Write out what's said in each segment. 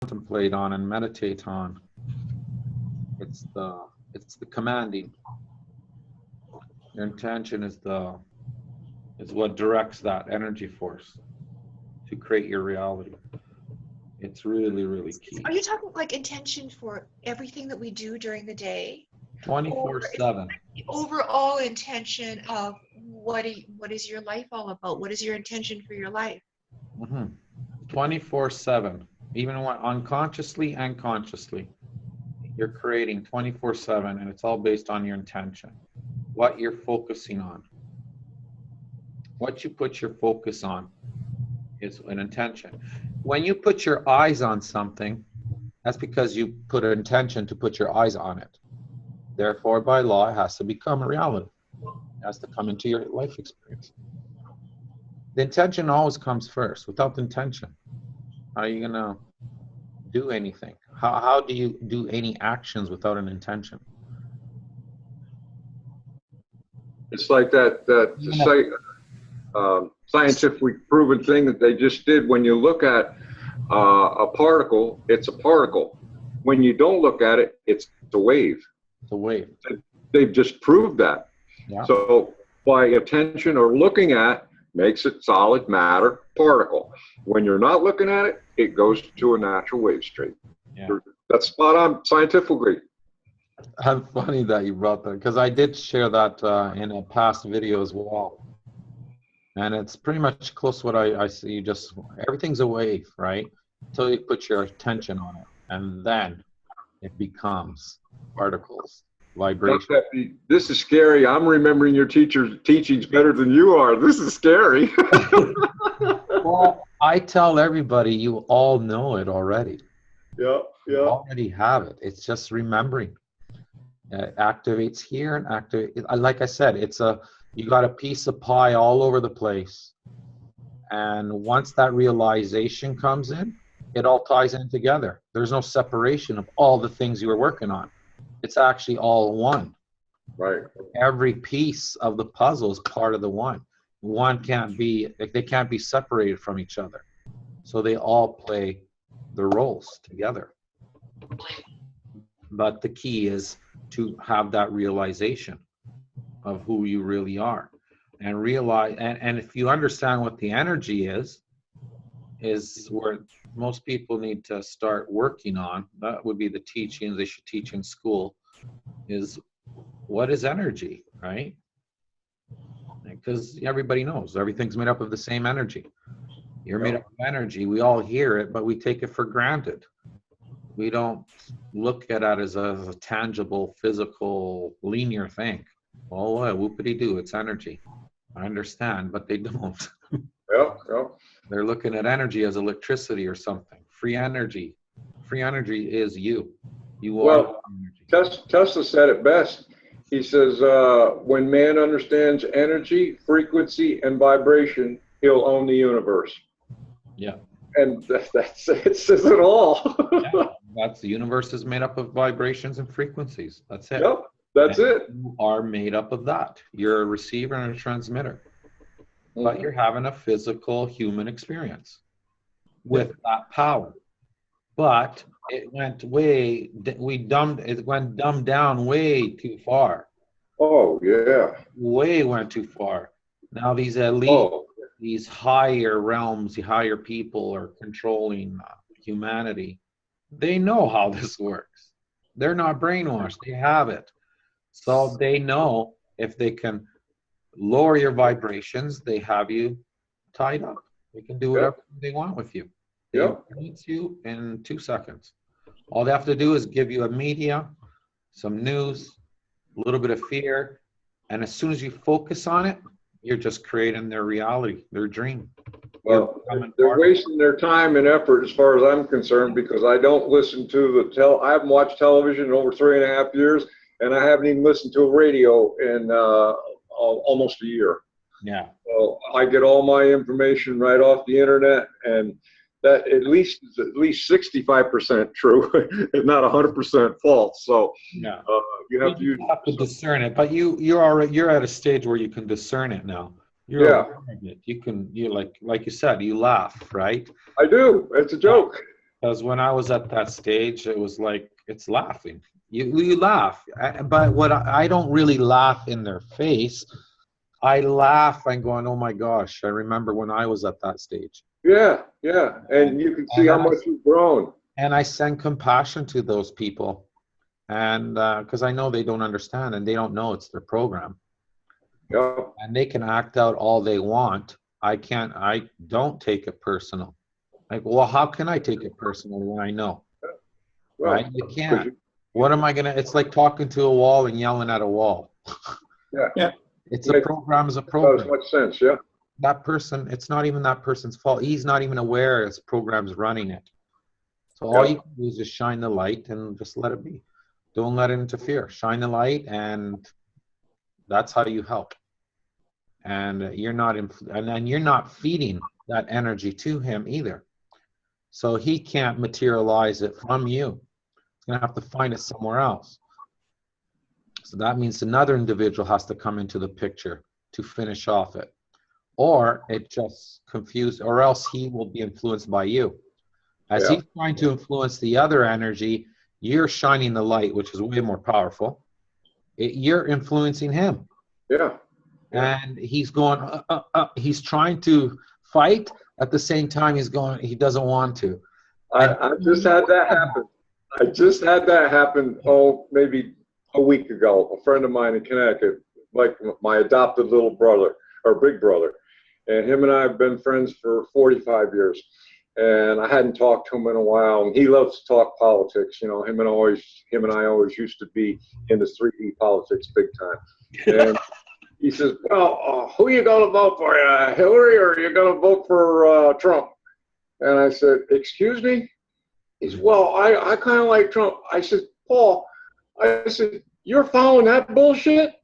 contemplate on and meditate on. It's the commanding. Your intention is what directs that energy force to create your reality. It's really, really key. Are you talking like intention for everything that we do during the day? 24/7. The overall intention of what is your life all about? What is your intention for your life? 24/7. Even when unconsciously and consciously, you're creating 24/7, and it's all based on your intention. What you're focusing on. What you put your focus on is an intention. When you put your eyes on something, that's because you put an intention to put your eyes on it. Therefore, by law, it has to become a reality. It has to come into your life experience. The intention always comes first. Without the intention, how are you going to do anything? How do you do any actions without an intention? It's like that scientifically proven thing that they just did. When you look at a particle, it's a particle. When you don't look at it, it's a wave. It's a wave. They've just proved that. Yeah. So by attention or looking at makes it solid matter particle. When you're not looking at it, it goes to a natural wave stream. Yeah. That's spot on scientifically. I'm funny that you brought that, because I did share that in a past video as well. And it's pretty much close to what I see. Just everything's a wave, right? Until you put your attention on it. And then it becomes particles, vibration. This is scary. I'm remembering your teacher's teachings better than you are. This is scary. Well, I tell everybody, you all know it already. Yeah. You already have it. It's just remembering. It activates here and activate. Like I said, you got a piece of pie all over the place. And once that realization comes in, it all ties in together. There's no separation of all the things you were working on. It's actually all one. Right. Every piece of the puzzle is part of the one. They can't be separated from each other. So they all play their roles together. But the key is to have that realization of who you really are, and realize, and if you understand what the energy is where most people need to start working on. That would be the teachings they should teach in school, is what is energy, right? Because everybody knows everything's made up of the same energy. You're made up of energy. We all hear it, but we take it for granted. We don't look at it as a tangible, physical, linear thing. Oh, whoopity-doo, it's energy. I understand, but they don't. Yeah. They're looking at energy as electricity or something. Free energy. Free energy is you. You are energy. Tesla said it best. He says, when man understands energy, frequency, and vibration, he'll own the universe. Yeah. And that's it, says it all. Yeah, that's the universe is made up of vibrations and frequencies. That's it. Yep, that's it. You are made up of that. You're a receiver and a transmitter. But you're having a physical human experience with that power. But it went dumbed down way too far. Oh, yeah. Went too far. Now these elite, these higher realms, the higher people are controlling humanity. They know how this works. They're not brainwashed. They have it. So they know if they can lower your vibrations, they have you tied up. They can do whatever they want with you. They influence you in 2 seconds. All they have to do is give you a media, some news, a little bit of fear, and as soon as you focus on it, you're just creating their reality, their dream. Well, they're wasting their time and effort as far as I'm concerned, because I don't listen to I haven't watched television in over 3.5 years, and I haven't even listened to a radio in almost a year. Yeah. So I get all my information right off the internet, and that at least 65% true, if not 100% false. So yeah, you have to discern it. But you're at a stage where you can discern it now. You're aware of it. You like you said, you laugh, right? I do. It's a joke. Because when I was at that stage, it was like, it's laughing. You laugh. But what I don't really laugh in their face. I laugh and going, oh my gosh, I remember when I was at that stage. Yeah, yeah. And you can see how much you've grown. And I send compassion to those people. And because I know they don't understand and they don't know it's their program. Yeah. And they can act out all they want. I don't take it personal. Like, well, how can I take it personal when I know? Well, Right? You can't. What am I going to, it's like talking to a wall and yelling at a wall. Yeah. It's a program is a program. That makes sense, yeah. That person, it's not even that person's fault. He's not even aware his program's running it. So all you can do is just shine the light and just let it be. Don't let it interfere. Shine the light, and that's how you help. And you're not and you're not feeding that energy to him either. So he can't materialize it from you. He's gonna have to find it somewhere else. So that means another individual has to come into the picture to finish off it. Or it just confused, or else he will be influenced by you. As he's trying to influence the other energy, you're shining the light, which is way more powerful. You're influencing him. Yeah. And he's going, he's trying to fight. At the same time, he doesn't want to. I just had that happen. I just had that happen, maybe a week ago. A friend of mine in Connecticut, like my adopted little brother, or big brother. And him and I have been friends for 45 years. And I hadn't talked to him in a while. And he loves to talk politics. You know, him and I always used to be in the 3D politics big time. And he says, well, who are you going to vote for? Hillary, or are you going to vote for Trump? And I said, excuse me? He said, well, I kind of like Trump. I said, Paul, I said, you're following that bullshit?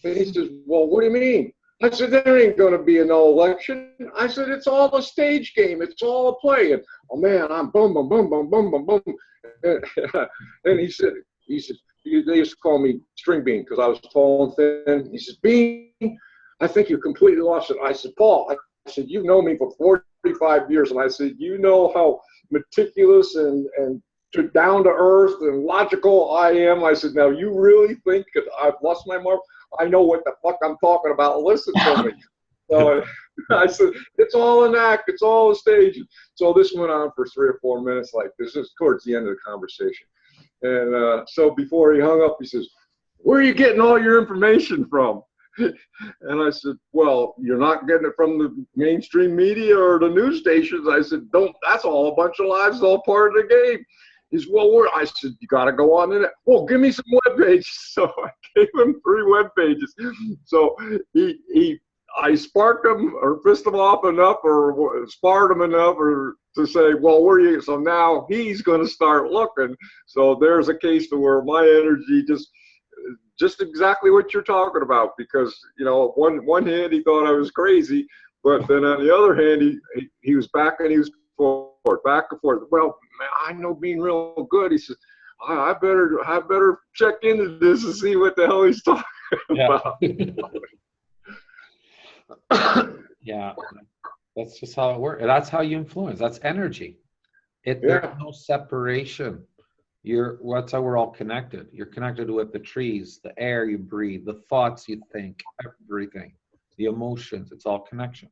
And he says, well, what do you mean? I said, there ain't going to be no election. I said, it's all a stage game. It's all a play. And, oh, man, I'm boom, boom, boom, boom, boom, boom, boom. And he said, they used to call me String Bean because I was tall and thin. He says, Bean, I think you completely lost it. I said, Paul, I said, you've known me for 45 years. And I said, you know how meticulous and down to earth and logical I am. I said, now you really think that I've lost my mark? I know what the fuck I'm talking about. Listen to me. So I said, it's all an act. It's all a stage. So this went on for 3 or 4 minutes like this. Is towards the end of the conversation. And so before he hung up, he says, where are you getting all your information from? And I said, well, you're not getting it from the mainstream media or the news stations. I said, that's all a bunch of lies. It's all part of the game. He said, well, I said, you got to go on the net. Well, give me some web pages. So I gave him 3 web pages. So I sparked him or pissed him off enough or sparred him enough or to say, well, where are you? So now he's going to start looking. So there's a case to where my energy just exactly what you're talking about, because, you know, one hand he thought I was crazy, but then on the other hand, he was back and he was forward, back and forth. Well, man, I know being real good. He says, I better check into this and see what the hell he's talking about. Yeah, that's just how it works. That's how you influence. That's energy. There's no separation. That's how we're all connected. You're connected with the trees, the air you breathe, the thoughts you think, everything, the emotions. It's all connection,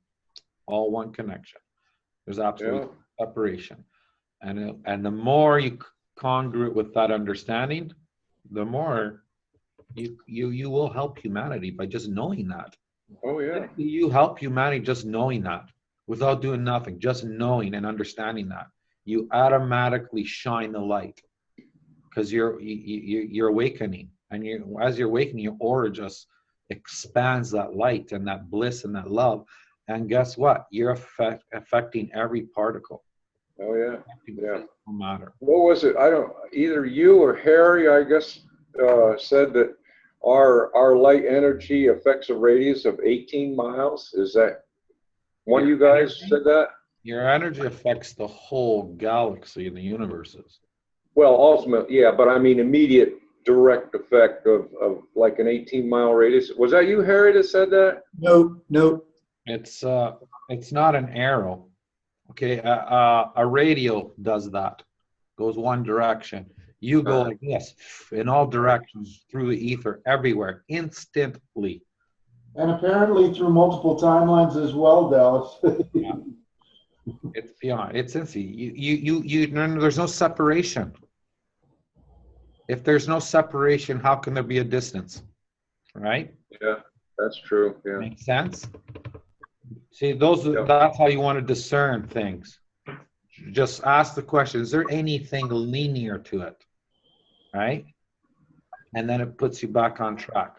all one connection. There's absolute separation, and the more you congruent with that understanding, the more you will help humanity by just knowing that. Oh yeah. You help humanity just knowing that, without doing nothing, just knowing and understanding that. You automatically shine the light, because you're awakening, and as you're awakening, your aura just expands that light and that bliss and that love. And guess what? You're affecting every particle. Oh yeah. Yeah. No matter. What was it? Either you or Harry, I guess, said that our light energy affects a radius of 18 miles. Is that one of you guys said that? Your energy affects the whole galaxy and the universes. Well, ultimately, yeah, but I mean immediate direct effect of like an 18-mile radius. Was that you, Harry, that said that? No. It's not an arrow Okay, a radio does that. Goes one direction. You go like this in all directions through the ether, everywhere, instantly. And apparently through multiple timelines as well, Dallas. Yeah. It's instant. There's no separation. If there's no separation, how can there be a distance? Right? Yeah, that's true. Yeah. Makes sense? See, that's how you want to discern things. Just ask the question, is there anything linear to it? Right? And then it puts you back on track.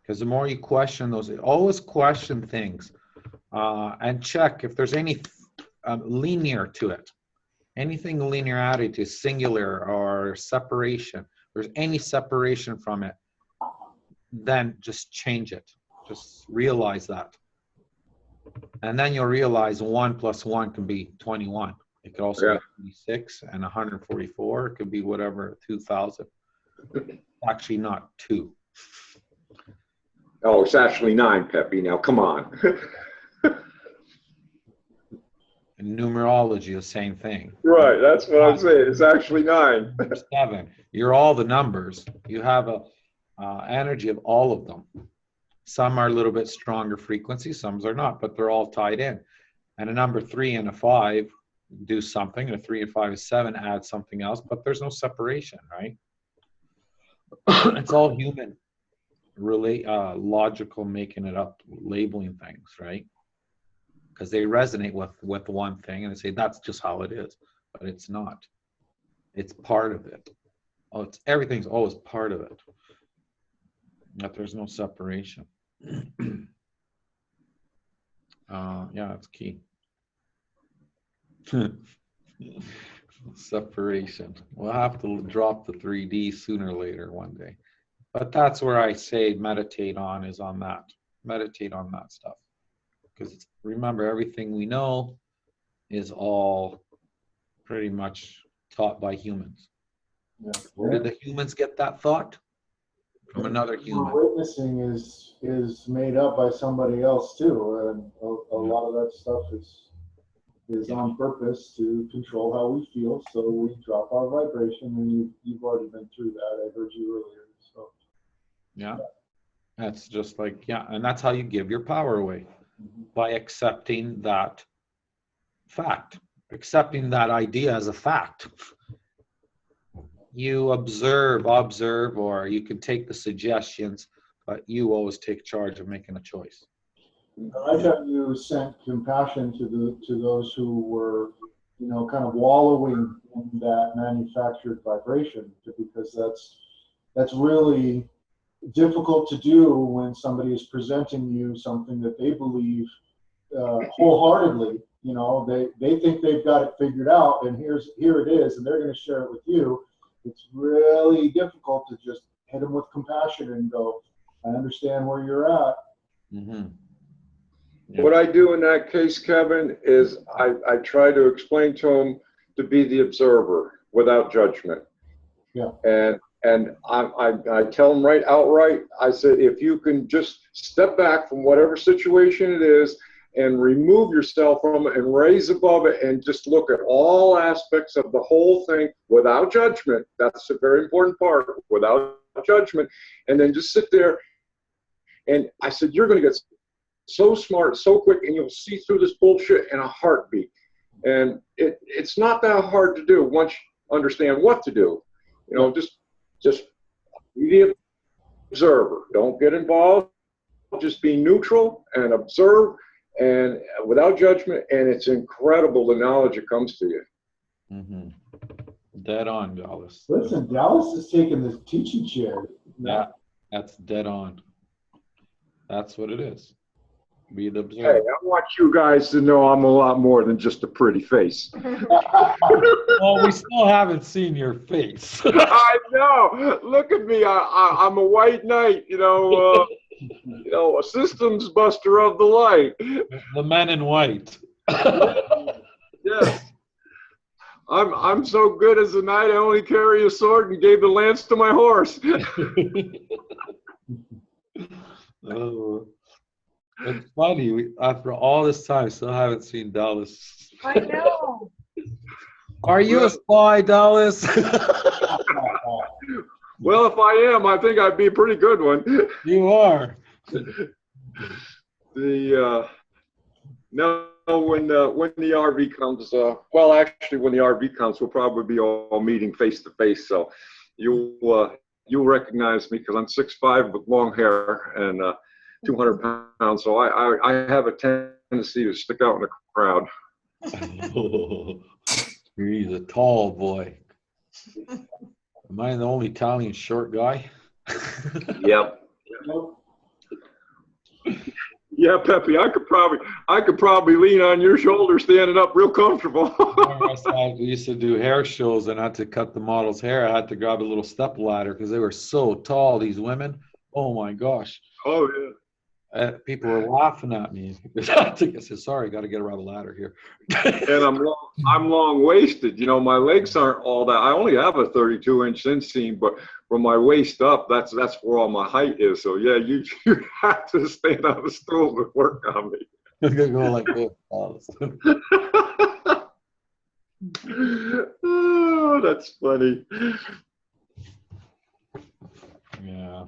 Because the more you question those, always question things and check if there's any linear to it. Anything linearity to singular or separation, if there's any separation from it, then just change it. Just realize that. And then you'll realize 1 + 1 can be 21. It could also be 26 and 144. It could be whatever, 2,000. Actually not 2. Oh, it's actually 9, Pepe. Now, come on. In numerology, the same thing. Right, that's what I'm saying. It's actually 9. 7. You're all the numbers. You have a energy of all of them. Some are a little bit stronger frequency, some are not, but they're all tied in. And a number 3 and a 5 do something, and a 3 and 5 is 7 add something else, but there's no separation, right? It's all human, really logical, making it up, labeling things, right? Because they resonate with one thing and they say that's just how it is, but it's not. It's part of it. Everything's always part of it. That there's no separation. Yeah, that's key. Separation. We'll have to drop the 3D sooner or later one day. But that's where I say meditate on is on that. Meditate on that stuff. Because remember, everything we know is all pretty much taught by humans. Yeah. Where did the humans get that thought? From another human. Witnessing is made up by somebody else too, and a lot of that stuff is on purpose to control how we feel, so we drop our vibration. And you've already been through that. I heard you earlier. So yeah, that's just like and that's how you give your power away, by accepting that fact, accepting that idea as a fact. You observe, or you can take the suggestions, but you always take charge of making a choice. I like how you sent compassion to those who were, kind of wallowing in that manufactured vibration, because that's really difficult to do when somebody is presenting you something that they believe wholeheartedly. They think they've got it figured out, and here it is, and they're going to share it with you. It's really difficult to just hit them with compassion and go, I understand where you're at. Mm-hmm. Yeah. What I do in that case, Kevin, is I try to explain to them to be the observer without judgment. Yeah. And I tell them outright, I said, if you can just step back from whatever situation it is and remove yourself from it and raise above it and just look at all aspects of the whole thing without judgment. That's a very important part, without judgment. And then just sit there. And I said, you're going to get so smart, so quick, and you'll see through this bullshit in a heartbeat. And it's not that hard to do once you understand what to do. Just be the observer. Don't get involved. Just be neutral and observe, and without judgment, and it's incredible the knowledge that comes to you. Mm-hmm. Dead on, Dallas. Listen, Dallas is taking this teaching chair. Yeah, that's dead on. That's what it is. Be the observer. Hey, I want you guys to know I'm a lot more than just a pretty face. Well, we still haven't seen your face. I know. Look at me. I'm a white knight, a systems buster of the light. The men in white. Yes. I'm so good as a knight, I only carry a sword and gave the lance to my horse. Oh. It's funny. After all this time, still haven't seen Dallas. I know. Are you a spy, Dallas? Well, if I am, I think I'd be a pretty good one. You are. No, when the RV comes, well, actually, when the RV comes, we'll probably be all meeting face to face. So you'll recognize me because I'm 6'5" with long hair and 200 pounds. So I have a tendency to stick out in the crowd. He's a tall boy. Am I the only Italian short guy? Yep. Yeah, Pepe, I could probably lean on your shoulder standing up real comfortable. I used to do hair shows and I had to cut the model's hair. I had to grab a little step ladder because they were so tall, these women. Oh my gosh. Oh yeah. People were laughing at me. I said, sorry, got to get around the ladder here. And I'm long waisted. You know, my legs aren't all that. I only have a 32-inch inseam, but from my waist up, that's where all my height is. So yeah, you have to stand on a stool to work on me. I'm gonna go like this. Oh, that's funny. Yeah.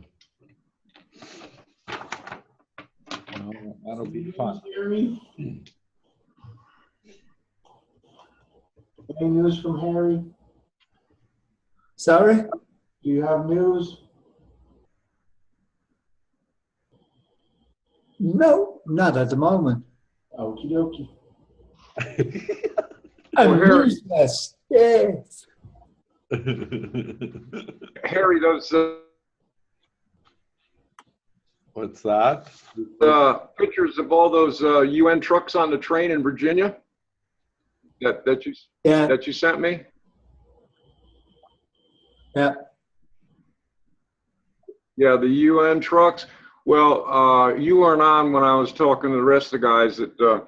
Well, that'll be fun. Harry? Any news from Harry? Sorry? Do you have news? No, not at the moment. Okie dokie. I'm Harry. useless. Yes. Harry, those What's that? pictures of all those UN trucks on the train in Virginia that you sent me. Yeah. Yeah, the UN trucks. Well, you weren't on when I was talking to the rest of the guys that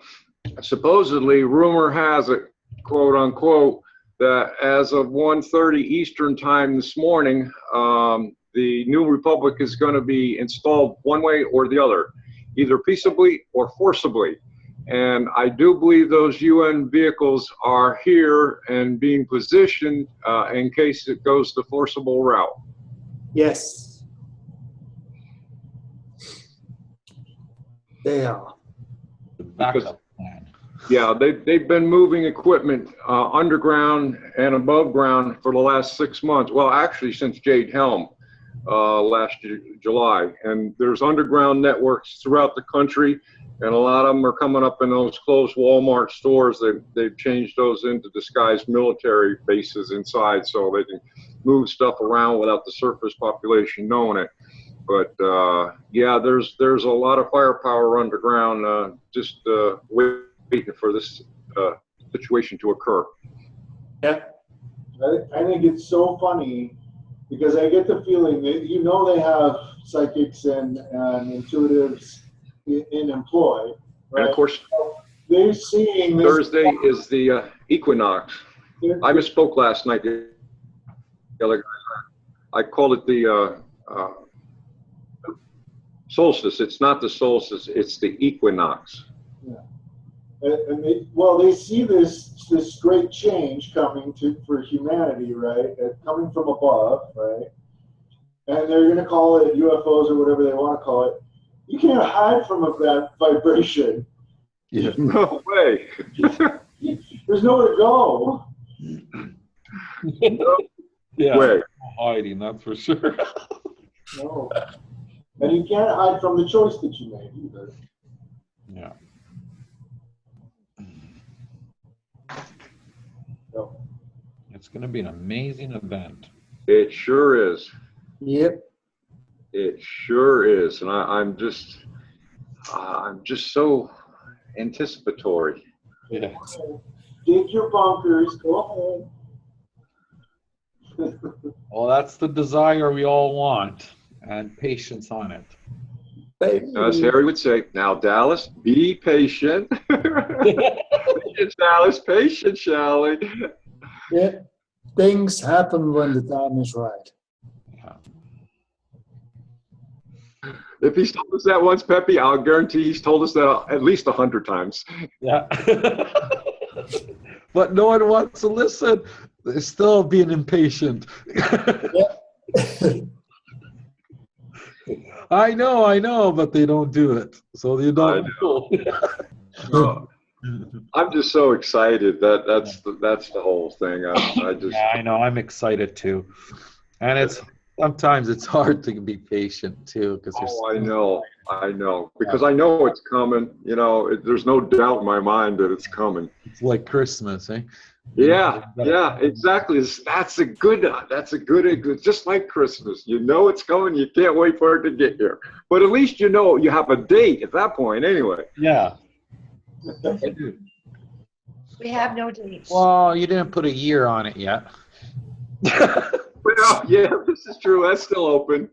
supposedly rumor has it, quote unquote, that as of 1:30 Eastern time this morning, the new republic is going to be installed one way or the other, either peaceably or forcibly. And I do believe those UN vehicles are here and being positioned in case it goes the forcible route. Yes. They are. The backup plan. Yeah, they've been moving equipment underground and above ground for the last 6 months. Well, actually since Jade Helm last July. And there's underground networks throughout the country, and a lot of them are coming up in those closed Walmart stores. They've changed those into disguised military bases inside so they can move stuff around without the surface population knowing it. But yeah, there's a lot of firepower underground just waiting for this situation to occur. Yeah. I think it's so funny because I get the feeling that, you know, they have psychics and intuitives in employ, right? And of course, They're seeing this. Thursday is the equinox. I misspoke last night. I called it the solstice. It's not the solstice, it's the equinox. Yeah. And they see this great change coming for humanity, right? Coming from above, right? And they're going to call it UFOs or whatever they want to call it. You can't hide from that vibration. Yeah. No way. There's nowhere to go. No Yeah. way. Hiding, that's for sure. No. And you can't hide from the choice that you made either. Yeah. So, It's going to be an amazing event. It sure is. Yep. It sure is. And I'm just so anticipatory. Yeah. dig your bunkers, go ahead. Well, that's the desire we all want, and patience on it. As Harry would say, now Dallas, be patient. Patience, Dallas, patience, shall we? Yeah. Things happen when the time is right. Yeah. If he's told us that once, Pepe, I'll guarantee he's told us that at least 100 times. Yeah. But no one wants to listen. They're still being impatient. I know, but they don't do it. So you don't know. No. I'm just so excited. That's the whole thing. I just. Yeah, I know. I'm excited too. And sometimes it's hard to be patient too, because I know. Because I know it's coming. You know, there's no doubt in my mind that it's coming. it's like Christmas, eh? Yeah, exactly. That's a good. Just like Christmas. You know it's coming. You can't wait for it to get here. But at least you know you have a date at that point, anyway. Yeah. We have no dates. Well, you didn't put a year on it yet. Well, yeah, this is true. That's still open.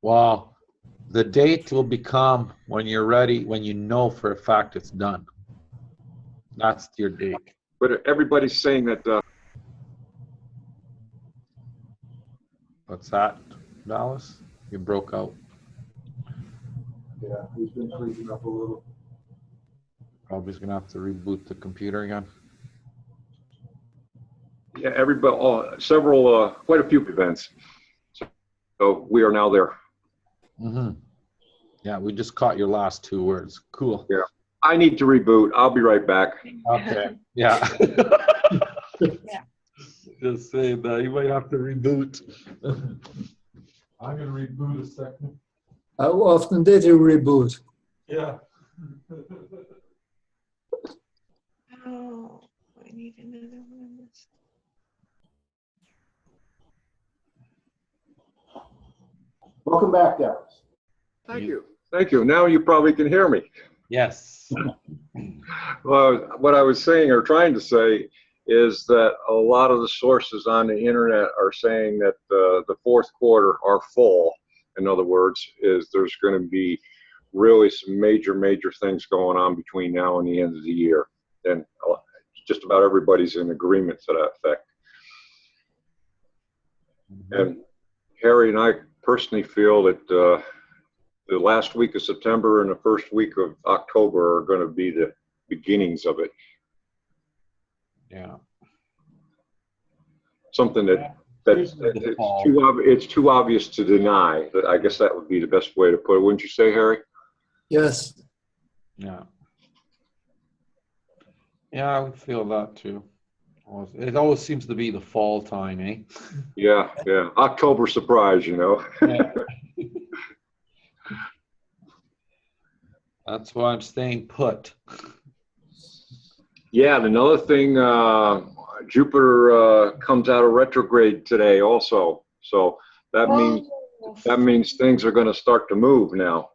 Well, the date will become when you're ready, when you know for a fact it's done. That's your date. But everybody's saying that. What's that, Dallas? You broke out. Yeah, he's been freezing up a little. Probably going to have to reboot the computer again. Yeah, everybody, quite a few events. So we are now there. Mm-hmm. Yeah, we just caught your last 2 words. Cool. Yeah. I need to reboot. I'll be right back. Okay. Yeah. Yeah. Just saying that you might have to reboot. I'm going to reboot a second. How often did you reboot? Yeah. Oh, I need another one. Welcome back, Dallas. Thank you. Thank you. Now you probably can hear me. Yes. Well, what I was saying or trying to say is that a lot of the sources on the internet are saying that the fourth quarter, our fall, in other words, is there's going to be really some major things going on between now and the end of the year. And just about everybody's in agreement to that effect. Mm-hmm. And Harry and I personally feel that the last week of September and the first week of October are going to be the beginnings of it. Yeah. Something it's too obvious to deny. I guess that would be the best way to put it. Wouldn't you say, Harry? Yes. Yeah. Yeah, I would feel that too. It always seems to be the fall time, eh? Yeah. October surprise, you know. Yeah. That's why I'm staying put. Yeah, and another thing, Jupiter comes out of retrograde today also. So that means things are going to start to move now.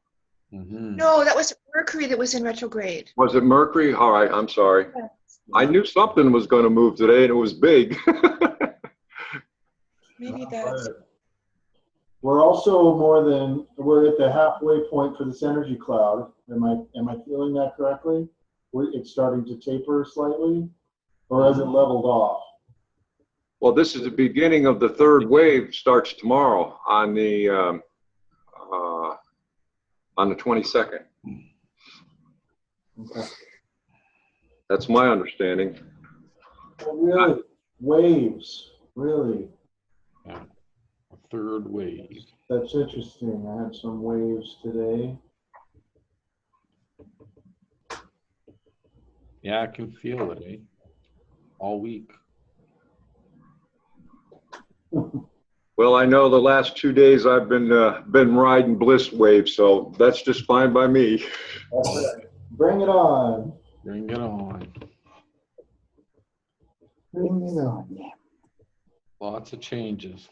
Mm-hmm. No, that was Mercury that was in retrograde. Was it Mercury? All right, I'm sorry. I knew something was going to move today, and it was big. Maybe that's. We're also we're at the halfway point for this energy cloud. Am I feeling that correctly? It's starting to taper slightly, or has it leveled off? Well, this is the beginning of the third wave. Starts tomorrow on the 22nd. Okay. That's my understanding. Well, really, waves, really. Yeah. A third wave. That's interesting. I had some waves today. Yeah, I can feel it, eh? All week. Well, I know the last 2 days I've been riding bliss waves, so that's just fine by me. All right. Bring it on. Bring it on. Bring it on. Lots of changes.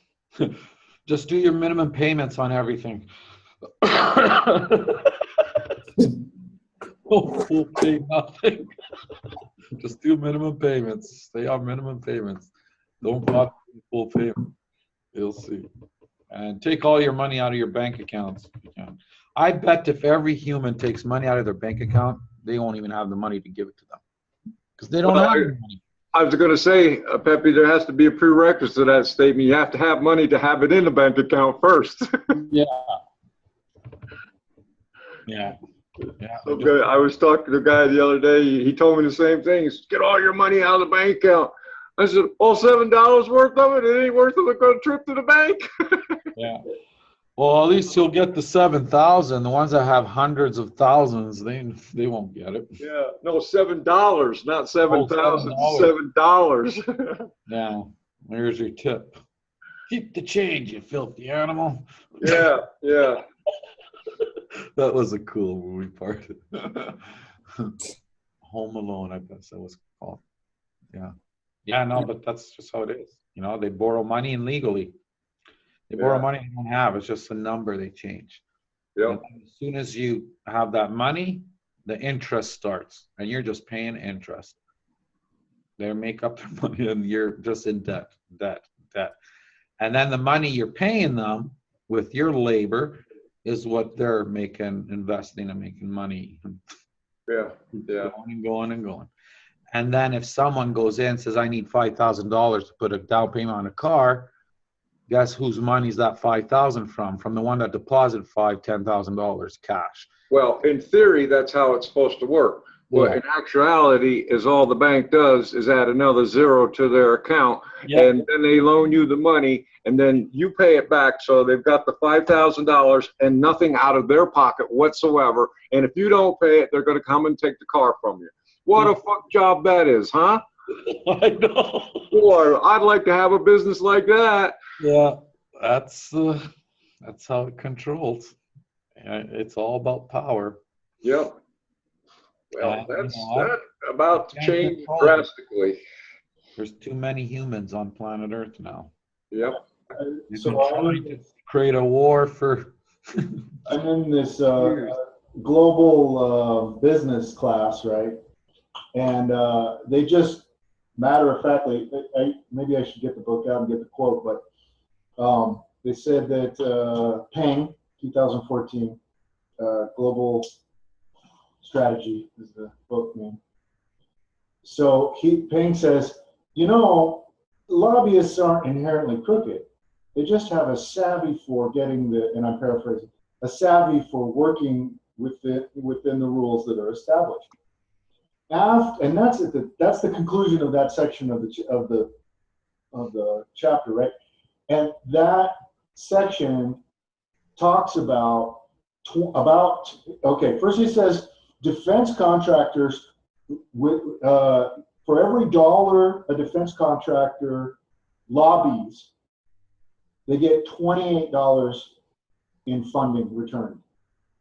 Just do your minimum payments on everything. Don't pay nothing. Just do minimum payments. Stay on minimum payments. Don't bother with full payment. You'll see. And take all your money out of your bank accounts if you can. I bet if every human takes money out of their bank account, they won't even have the money to give it to them. Because they don't have any money. I was going to say, Pepe, there has to be a prerequisite to that statement. You have to have money to have it in the bank account first. Yeah. Yeah. Yeah. Okay, I was talking to a guy the other day. He told me the same thing. He said, get all your money out of the bank account. I said, all $7 worth of it? It ain't worth of a trip to the bank. Yeah. Well, at least you'll get the 7,000. The ones that have hundreds of thousands, they won't get it. Yeah, no, $7, not 7,000. $7. $7. Yeah. There's your tip. Keep the change, you filthy animal. Yeah, yeah. That was a cool movie part. Home Alone, I guess that was called. Yeah. Yeah, no, but that's just how it is. You know, they borrow money illegally. They borrow money they don't have. It's just a number they change. Yep. And as soon as you have that money, the interest starts, and you're just paying interest. They make up their money, and you're just in debt. And then the money you're paying them with your labor is what they're making, investing and making money. Yeah, yeah. Going and going and going. And then if someone goes in and says, I need $5,000 to put a down payment on a car, guess whose money is that $5,000 from? From the one that deposited $10,000 cash. Well, in theory, that's how it's supposed to work. But in actuality, is all the bank does is add another zero to their account, and then they loan you the money, and then you pay it back. So they've got the $5,000 and nothing out of their pocket whatsoever. And if you don't pay it, they're going to come and take the car from you. What a fuck job that is, huh? I know. Boy, I'd like to have a business like that. Yeah, that's how it controls. It's all about power. Yep. Well, that's you know, that about to change drastically. There's too many humans on planet Earth now. Yep. You've So been trying to create a war for. I'm in this global business class, right? And they just, matter of factly, maybe I should get the book out and get the quote, but they said that Peng, 2014, Global Strategy is the book name. So Peng says, you know, lobbyists aren't inherently crooked. They just have a savvy for getting and I'm paraphrasing, a savvy for working within the rules that are established. And that's the conclusion of that section of the chapter, right? And that section talks about okay. First, he says defense contractors for every dollar a defense contractor lobbies, they get $28 in funding returned.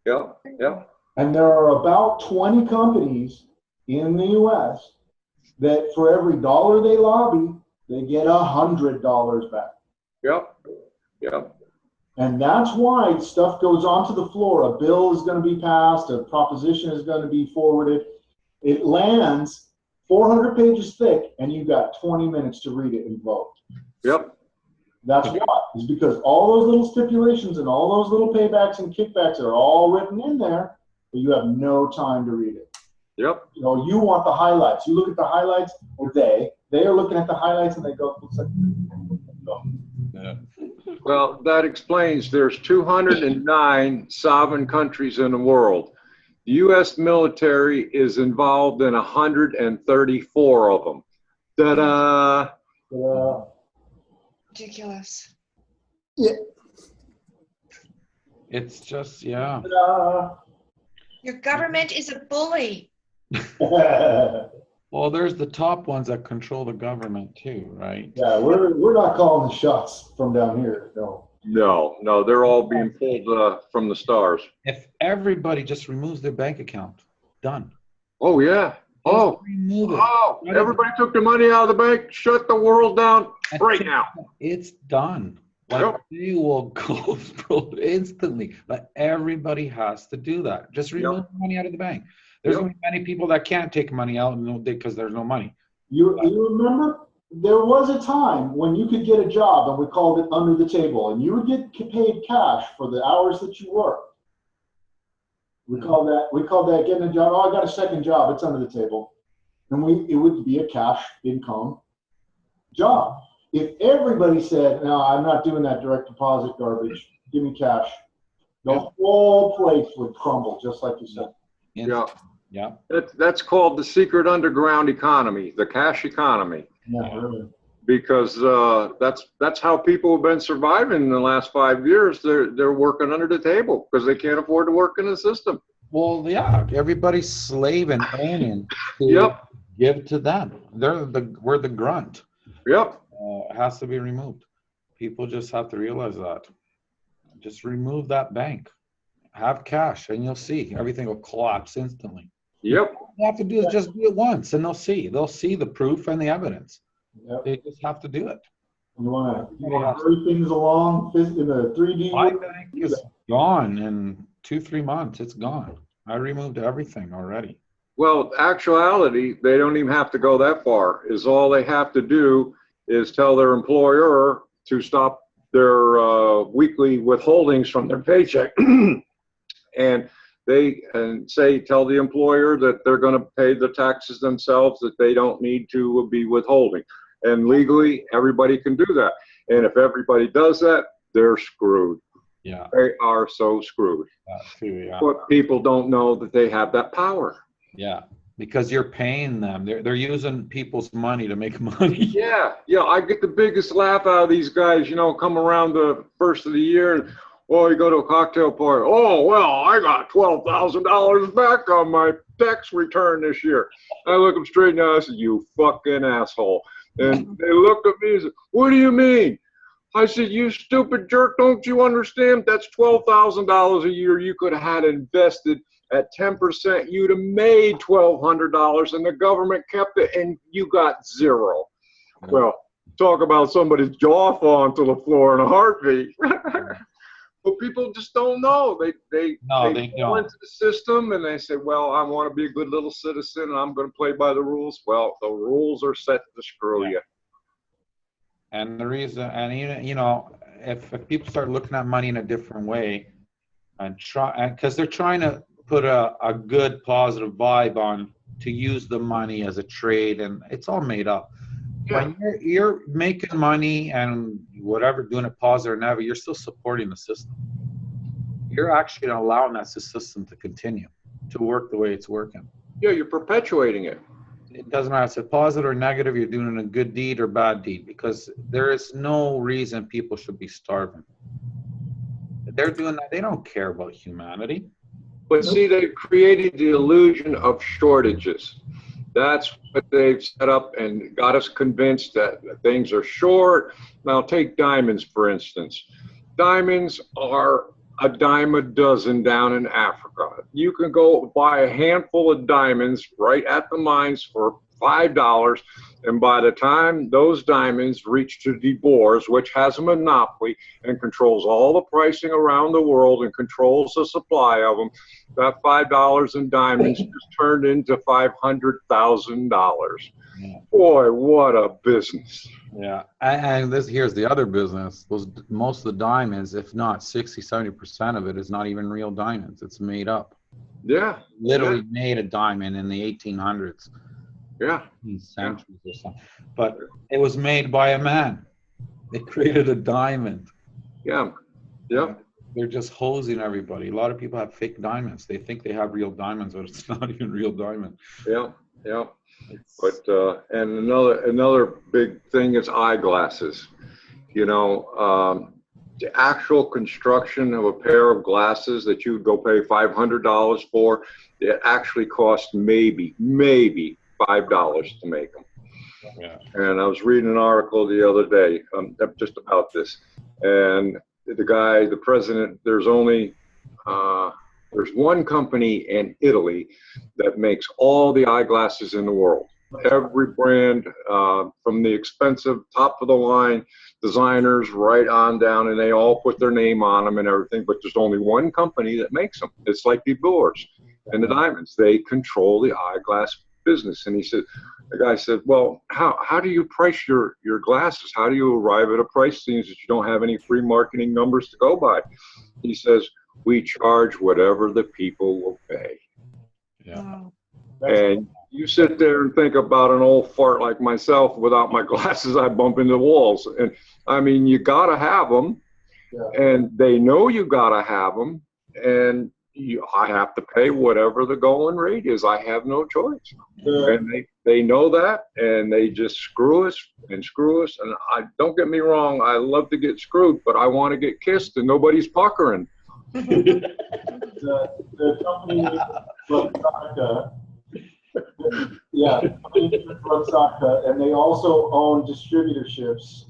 Yeah, yeah. And there are about 20 companies in the U.S. that for every dollar they lobby, they get $100 back. Yep, yep. And that's why stuff goes onto the floor. A bill is going to be passed, a proposition is going to be forwarded. It lands 400 pages thick, and you've got 20 minutes to read it and vote. Yep. That's why. It's because all those little stipulations and all those little paybacks and kickbacks are all written in there, but you have no time to read it. Yep. You know, you want the highlights. You look at the highlights, or they are looking at the highlights and they go, looks like, Yeah. Well, that explains there's 209 sovereign countries in the world. The U.S. military is involved in 134 of them. Ta-da! Ridiculous. Yeah. It's just, yeah. Your government is a bully. Well, there's the top ones that control the government too, right? Yeah, we're not calling the shots from down here. No. No, they're all being pulled from the stars. If everybody just removes their bank account, done. Oh, yeah. Oh, Remove it. oh, everybody took the money out of the bank, shut the world down right now. It's done. Like, Yep. they will go instantly. But everybody has to do that. Just remove the money out of the bank. There's going to be many people that can't take money out because there's no money. You remember? There was a time when you could get a job, and we called it under the table, and you would get paid cash for the hours that you worked. We call that getting a job. Oh, I got a second job. It's under the table. And it would be a cash income job. If everybody said, no, I'm not doing that direct deposit garbage, give me cash, the whole place would crumble, just like you said. Yeah. Yeah. That's called the secret underground economy, the cash economy. Yeah, really. Because that's how people have been surviving in the last 5 years. They're working under the table because they can't afford to work in the system. Well, yeah, everybody's slaving, owning to Yep. give to them. We're the grunt. Yep. It has to be removed. People just have to realize that. Just remove that bank. Have cash, and you'll see everything will collapse instantly. Yep. All you have to do is just do it once, and they'll see. They'll see the proof and the evidence. Yep. They just have to do it. You want to hurry things along in the 3D. My bank is gone in 2-3 months. It's gone. I removed everything already. Well, actuality, they don't even have to go that far. Is all they have to do is tell their employer to stop their weekly withholdings from their paycheck, and tell the employer that they're going to pay the taxes themselves, that they don't need to be withholding. And legally, everybody can do that. And if everybody does that, they're screwed. Yeah. They are so screwed. That too, yeah. But people don't know that they have that power. Yeah. Because you're paying them. They're using people's money to make money. Yeah, I get the biggest laugh out of these guys, come around the first of the year and, you go to a cocktail party. Oh, well, I got $12,000 back on my tax return this year. I look them straight in the eye and I said, you fucking asshole. And they looked at me and said, what do you mean? I said, you stupid jerk, don't you understand? That's $12,000 a year you could have had invested at 10%. You'd have made $1,200 and the government kept it and you got zero. Well, talk about somebody's jaw falling to the floor in a heartbeat. But people just don't know. They fall into the system and they say, well, I want to be a good little citizen and I'm going to play by the rules. Well, the rules are set to screw you. And the reason, and if people start looking at money in a different way and because they're trying to put a good positive vibe on to use the money as a trade, and it's all made up. Yeah. When you're making money and whatever, doing it positive or never, you're still supporting the system. You're actually allowing that system to continue to work the way it's working. Yeah, you're perpetuating it. It doesn't matter if it's a positive or negative, you're doing a good deed or bad deed, because there is no reason people should be starving. They're doing that, they don't care about humanity. But see, they've created the illusion of shortages. That's what they've set up and got us convinced that things are short. Now take diamonds, for instance. Diamonds are a dime a dozen down in Africa. You can go buy a handful of diamonds right at the mines for $5, and by the time those diamonds reach to De Boers, which has a monopoly and controls all the pricing around the world and controls the supply of them, that $5 in diamonds just turned into $500,000. Yeah. Boy, what a business. Yeah, and here's the other business. Most of the diamonds, if not 60-70% of it, is not even real diamonds. It's made up. Yeah. Literally made a diamond in the 1800s. Yeah. Centuries or something. But it was made by a man. They created a diamond. Yeah. Yeah. They're just hosing everybody. A lot of people have fake diamonds. They think they have real diamonds, but it's not even real diamond. Yeah. Yeah. But and another big thing is eyeglasses. The actual construction of a pair of glasses that you would go pay $500 for, it actually costs maybe $5 to make them. Yeah. And I was reading an article the other day just about this, and the president, there's one company in Italy that makes all the eyeglasses in the world. Every brand, from the expensive top of the line designers right on down, and they all put their name on them and everything, but there's only one company that makes them. It's like the Boers and the diamonds. They control the eyeglass business. And the guy said, well, how do you price your glasses? How do you arrive at a price, seems that you don't have any free marketing numbers to go by? He says, we charge whatever the people will pay. Yeah. And You sit there and think about an old fart like myself. Without my glasses, I bump into walls. And I mean, you got to have them, and they know you got to have them, and I have to pay whatever the going rate is. I have no choice. And they know that, and they just screw us and screw us. And don't get me wrong, I love to get screwed, but I want to get kissed, and nobody's puckering. The company, and they also own distributorships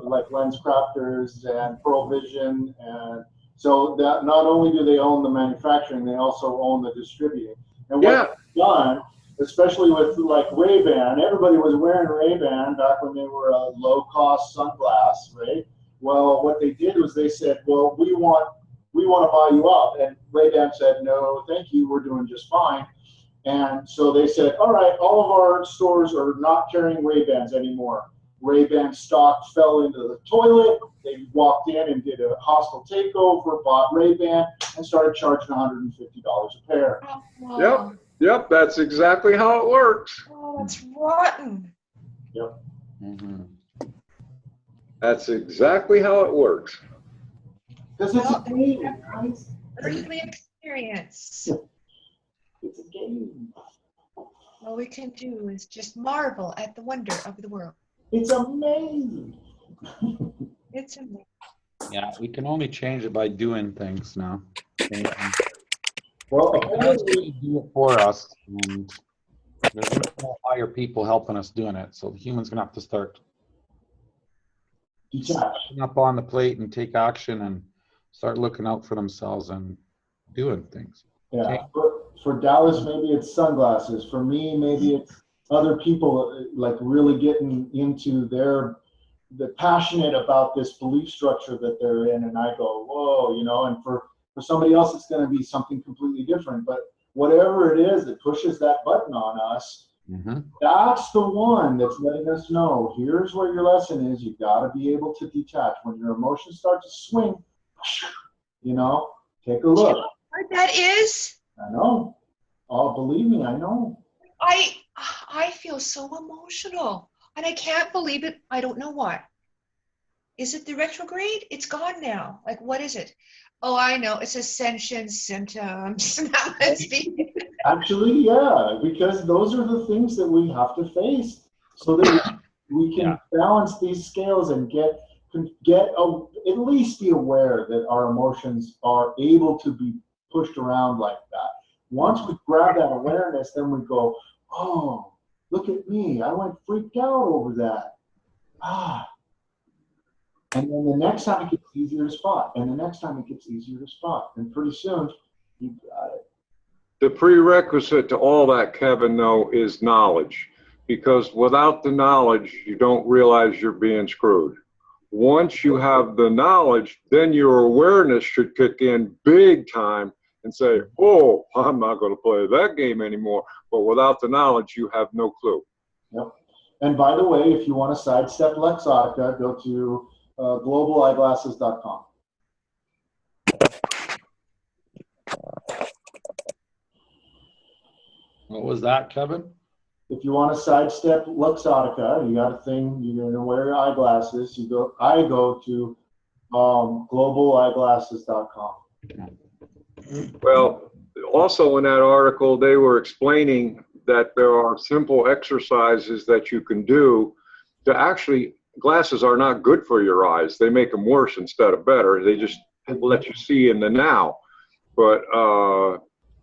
like Lens Crafters and Pearl Vision, and so that not only do they own the manufacturing, they also own the distributing. And what they've done, especially with like Ray-Ban, everybody was wearing Ray-Ban back when they were a low-cost sunglass, right? Well, what they did was they said, well, we want to buy you up, and Ray-Ban said, no, thank you, we're doing just fine. And so they said, all right, all of our stores are not carrying Ray-Bans anymore. Ray-Ban stock fell into the toilet. They walked in and did a hostile takeover, bought Ray-Ban, and started charging $150 a pair. Oh, Yep, that's exactly how it works. oh, that's rotten. Yep. Mm-hmm. That's exactly how it works. Because it's Well, a game, guys. Earthly experience. It's a game. All we can do is just marvel at the wonder of the world. It's amazing. It's amazing. Yeah, we can only change it by doing things now. Well, Apparently do it for us, and there's no higher people helping us doing it. So the humans gonna have to start stepping up on the plate and take action and start looking out for themselves and doing things. yeah. For Dallas, maybe it's sunglasses. For me, maybe it's other people like really getting into they're passionate about this belief structure that they're in, and I go, whoa, you know. And for somebody else, it's going to be something completely different. But whatever it is that pushes that button on us, that's the one that's letting us know, here's what your lesson is. You got to be able to detach when your emotions start to swing. You know, take a look. Do you know what that is? I know. Oh, believe me, I know. I feel so emotional, and I can't believe it. I don't know why. Is it the retrograde? It's gone now. Like, what is it? Oh, I know. It's ascension symptoms. That must be. Actually, yeah, because those are the things that we have to face, so that we can balance these scales and at least be aware that our emotions are able to be pushed around like that. Once we grab that awareness, then we go, oh, look at me. I went freaked out over that. And then the next time it gets easier to spot. And the next time it gets easier to spot. And pretty soon, you got it. The prerequisite to all that, Kevin, though, is knowledge. Because without the knowledge, you don't realize you're being screwed. Once you have the knowledge, then your awareness should kick in big time and say, oh, I'm not going to play that game anymore. But without the knowledge, you have no clue. Yep. And by the way, if you want to sidestep Luxottica, go to globaleyeglasses.com. What was that, Kevin? If you want to sidestep Luxottica, you got a thing, you're going to wear your eyeglasses, I go to globaleyeglasses.com. Well, also in that article, they were explaining that there are simple exercises that you can do to actually, glasses are not good for your eyes. They make them worse instead of better. They just let you see in the now. But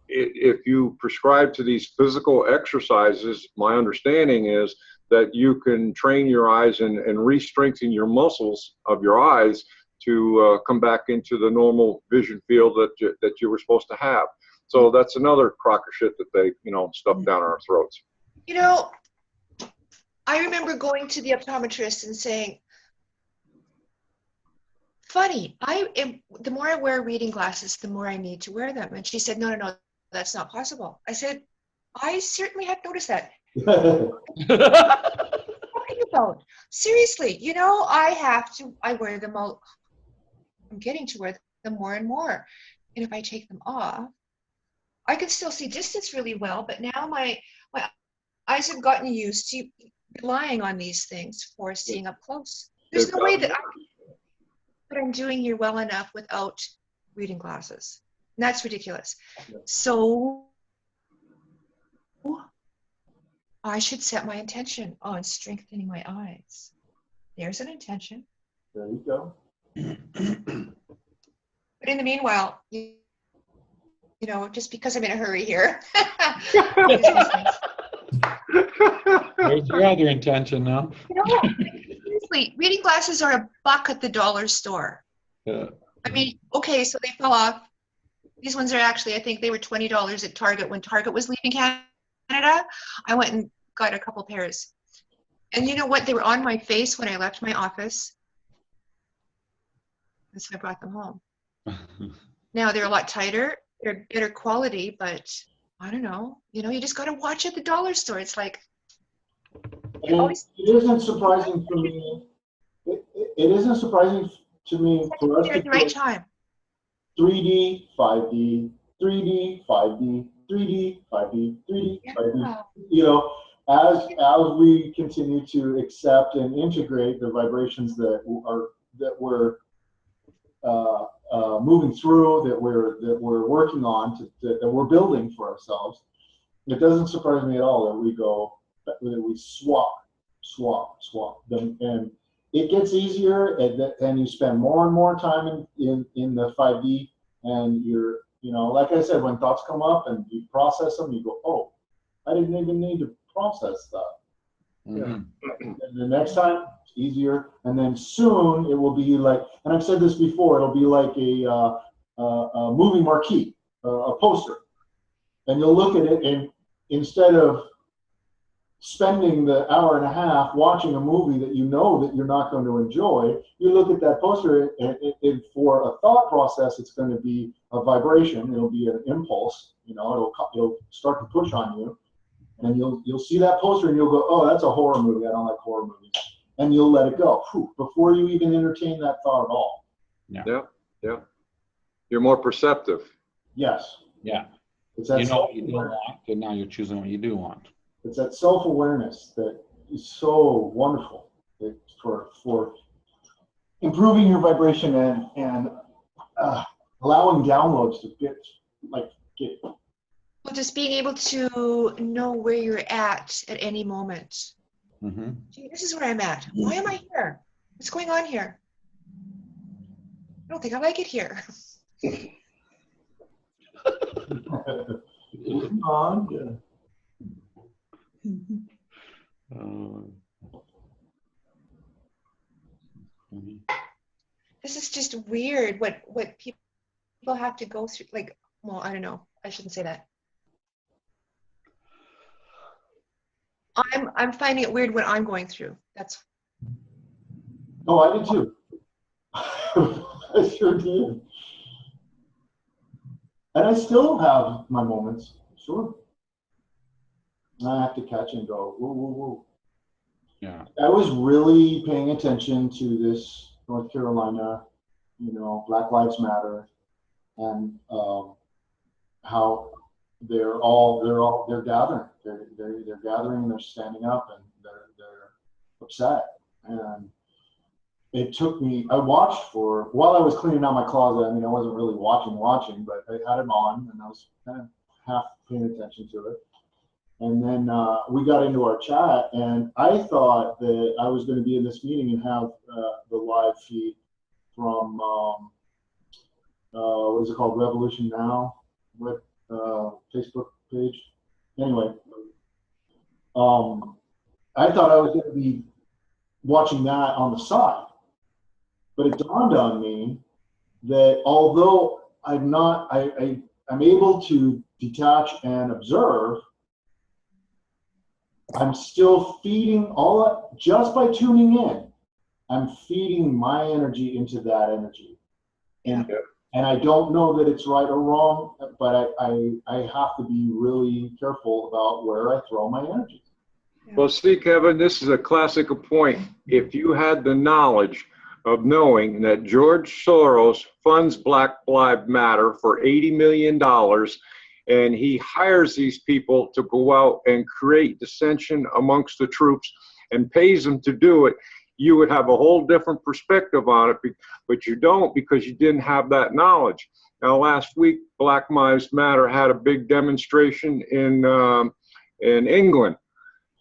if you prescribe to these physical exercises, my understanding is that you can train your eyes and re-strengthen your muscles of your eyes to come back into the normal vision field that you were supposed to have. So that's another crock of shit that they, stuff down our throats. I remember going to the optometrist and saying, funny, the more I wear reading glasses, the more I need to wear them. And she said, no, that's not possible. I said, I certainly have noticed that. What are you about? Seriously, I wear them all. I'm getting to wear them more and more. And if I take them off, I can still see distance really well, but now my eyes have gotten used to relying on these things for seeing up close. There's They've no way gotten- that what I'm doing here well enough without reading glasses. And that's ridiculous. Yeah. So I should set my intention on strengthening my eyes. There's an intention. There you go. But in the meanwhile, you know, just because I'm in a hurry here. There's your other intention now. You know, seriously, reading glasses are $1 at the dollar store. Yeah. I mean, okay, so they fell off. These ones are actually, I think they were $20 at Target when Target was leaving Canada. I went and got a couple pairs. And you know what? They were on my face when I left my office. And so I brought them home. Now they're a lot tighter. They're better quality, but I don't know. You know, you just got to watch at the dollar store. It's like, And it isn't surprising for me. It isn't surprising to me for us you're to at the right put time. 3D, 5D, 3D, 5D, 3D, 5D, 3D, 5D. Yeah. You know, as we continue to accept and integrate the vibrations that we're moving through, that we're working on, that we're building for ourselves, it doesn't surprise me at all that we swap, and it gets easier, and you spend more and more time in the 5D, and you're, you know, like I said, when thoughts come up and you process them, you go, oh, I didn't even need to process that. Mhm. And the next time, it's easier, and then soon it will be like, and I've said this before, it'll be like a movie marquee, a poster, and you'll look at it, and instead of spending the hour and a half watching a movie that you know that you're not going to enjoy, you look at that poster, and for a thought process, it's going to be a vibration. It'll be an impulse. You know, it'll start to push on you, and you'll see that poster, and you'll go, oh, that's a horror movie. I don't like horror movies, and you'll let it go before you even entertain that thought at all. Yeah. You're more perceptive. Yes, Yeah. it's that You know what you don't self-awareness. want, and now you're choosing what you do want. It's that self-awareness that is so wonderful for improving your vibration and allowing downloads to get. Well, just being able to know where you're at any moment. Mm-hmm. Gee, this is where I'm at. Why am I here? What's going on here? I don't think I like it here. Moving on. Yeah. This is just weird what people have to go through. Like, well, I don't know. I shouldn't say that. I'm finding it weird what I'm going through. That's Oh, I did too. I sure did. And I still have my moments, sure. And I have to catch and go, whoa, whoa, whoa. Yeah. I was really paying attention to this North Carolina, you know, Black Lives Matter, and how they're gathering. They're gathering and they're standing up and they're upset. And it took me, I watched while I was cleaning out my closet. I mean, I wasn't really watching, but I had it on and I was kind of half paying attention to it. And then we got into our chat, and I thought that I was going to be in this meeting and have the live feed from, what is it called, Revolution Now, Facebook page. Anyway, I thought I was going to be watching that on the side. But it dawned on me that although I'm able to detach and observe, I'm still feeding all that, just by tuning in, I'm feeding my energy into that energy. And I don't know that it's right or wrong, but I have to be really careful about where I throw my energy. Well, see, Kevin, this is a classic point. If you had the knowledge of knowing that George Soros funds Black Lives Matter for $80 million, and he hires these people to go out and create dissension amongst the troops and pays them to do it, you would have a whole different perspective on it, but you don't, because you didn't have that knowledge. Now, last week, Black Lives Matter had a big demonstration in England.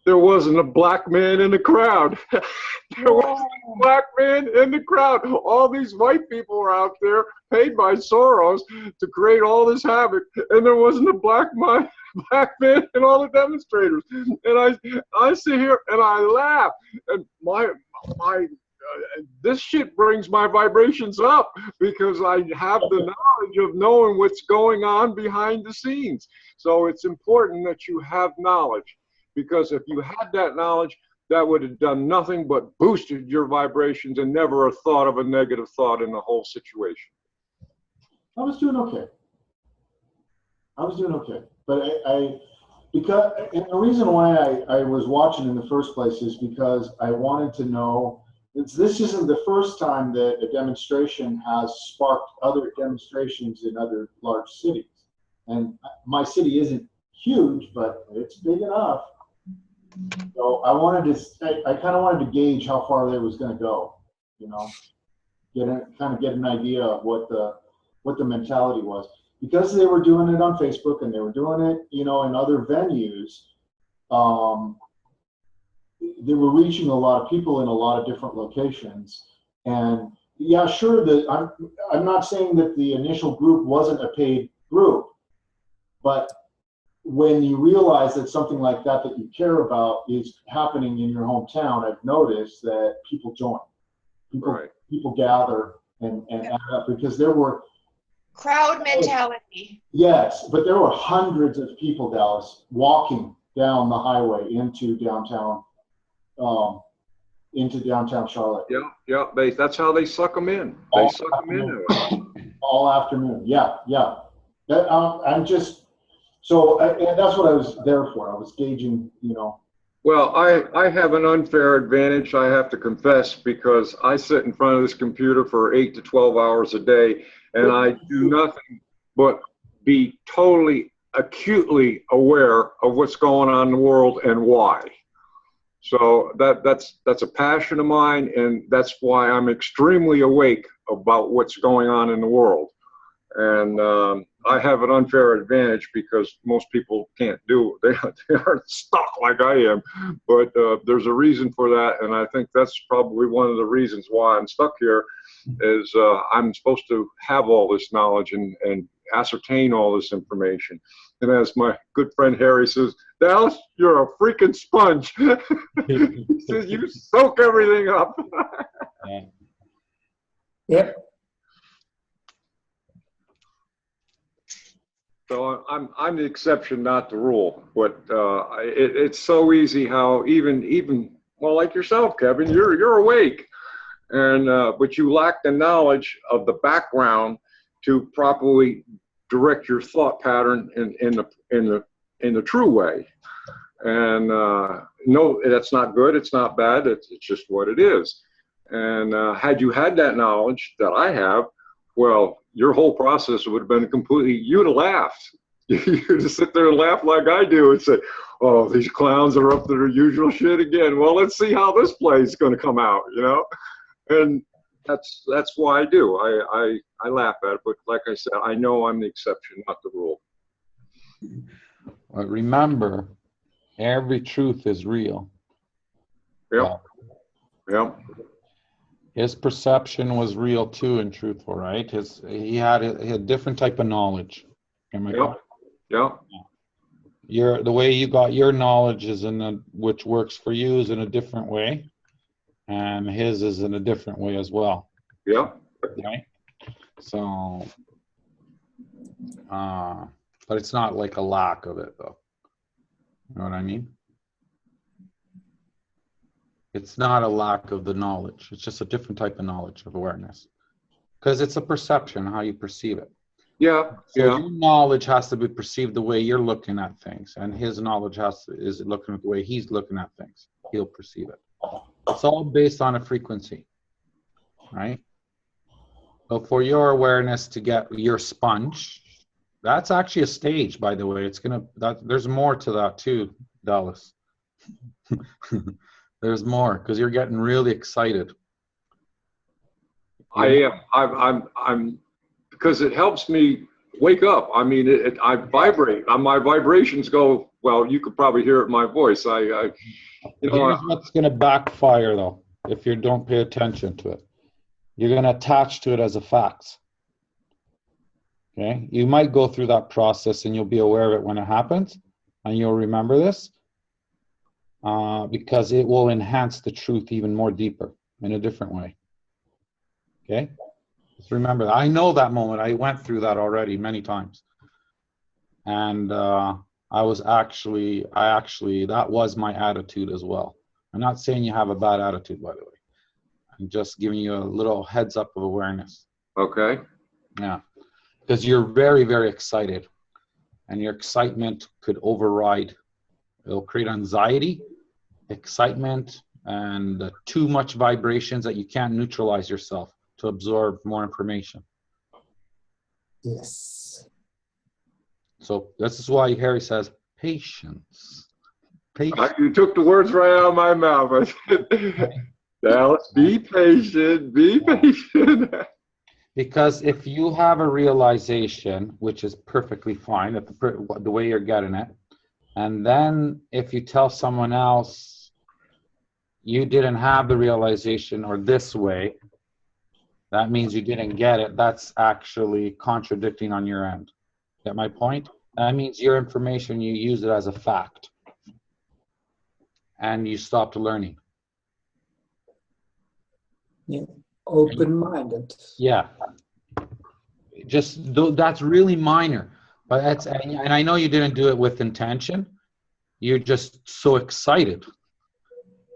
There wasn't a black man in the crowd. There wasn't a black man in the crowd. All these white people were out there paid by Soros to create all this havoc, and there wasn't a black man in all the demonstrators. And I sit here and I laugh, and this shit brings my vibrations up, because I have the knowledge of knowing what's going on behind the scenes. So it's important that you have knowledge, because if you had that knowledge, that would have done nothing but boosted your vibrations and never a thought of a negative thought in the whole situation. I was doing okay. But because, and the reason why I was watching in the first place is because I wanted to know, this isn't the first time that a demonstration has sparked other demonstrations in other large cities. And my city isn't huge, but it's big enough. So I kind of wanted to gauge how far they was going to go, you know, get an idea of what the mentality was, because they were doing it on Facebook and they were doing it, you know, in other venues. They were reaching a lot of people in a lot of different locations. And yeah, sure, that I'm not saying that the initial group wasn't a paid group, but when you realize that something like that you care about is happening in your hometown, I've noticed that people join. People gather and add up, because there were Crowd mentality. Yes, but there were hundreds of people, Dallas, walking down the highway into downtown Charlotte. Yeah. That's how they suck them in. They suck them in. All afternoon. Yeah. I'm just, so that's what I was there for. I was gauging, you know. Well, I have an unfair advantage, I have to confess, because I sit in front of this computer for 8 to 12 hours a day, and I do nothing but be totally acutely aware of what's going on in the world and why. So that's a passion of mine, and that's why I'm extremely awake about what's going on in the world. And I have an unfair advantage, because most people can't do it. They aren't stuck like I am. But there's a reason for that, and I think that's probably one of the reasons why I'm stuck here, is I'm supposed to have all this knowledge and ascertain all this information. And as my good friend Harry says, Dallas, you're a freaking sponge. He says, you soak everything up. Yep. So I'm the exception, not the rule. But it's so easy how even well, like yourself, Kevin, you're awake, and but you lack the knowledge of the background to properly direct your thought pattern in the true way. And no, that's not good. It's not bad. It's just what it is. And had you had that knowledge that I have, well, your whole process would have been completely, you'd have laughed. You'd just sit there and laugh like I do and say, oh, these clowns are up to their usual shit again. Well, let's see how this play is going to come out, you know? And that's why I do. I laugh at it, but like I said, I know I'm the exception, not the rule. But remember, every truth is real. Yep. Yep. His perception was real too and truthful, right? He had a different type of knowledge. Yep. The way you got your knowledge is which works for you is in a different way, and his is in a different way as well. Yep. Right. So, but it's not like a lack of it, though. You know what I mean? It's not a lack of the knowledge. It's just a different type of knowledge of awareness, because it's a perception, how you perceive it. Yeah. So your knowledge has to be perceived the way you're looking at things, and his knowledge is looking at the way he's looking at things. He'll perceive it. It's all based on a frequency, right? So for your awareness to get your sponge, That's actually a stage, by the way. It's gonna, there's more to that too, Dallas. There's more, because you're getting really excited. I am. I'm because it helps me wake up. I mean, I vibrate. My vibrations go. Well, you could probably hear it in my voice. You know. Here's what's gonna backfire though, if you don't pay attention to it. You're gonna attach to it as a fact. Okay, you might go through that process and you'll be aware of it when it happens, and you'll remember this because it will enhance the truth even more deeper in a different way. Okay, just remember that. I know that moment. I went through that already many times, and that was my attitude as well. I'm not saying you have a bad attitude, by the way. I'm just giving you a little heads up of awareness. Okay. Yeah. Because you're very, very excited, and your excitement could override. It'll create anxiety, excitement, and too much vibrations that you can't neutralize yourself to absorb more information. Yes. So this is why Harry says patience. Patience. You took the words right out of my mouth. I said, Dallas, be patient, be patient. Because if you have a realization, which is perfectly fine, that the way you're getting it, and then if you tell someone else you didn't have the realization or this way, that means you didn't get it. That's actually contradicting on your end. Get my point? That means your information, you use it as a fact, and you stopped learning. Yeah. Open-minded. Yeah. That's really minor, but and I know you didn't do it with intention. You're just so excited.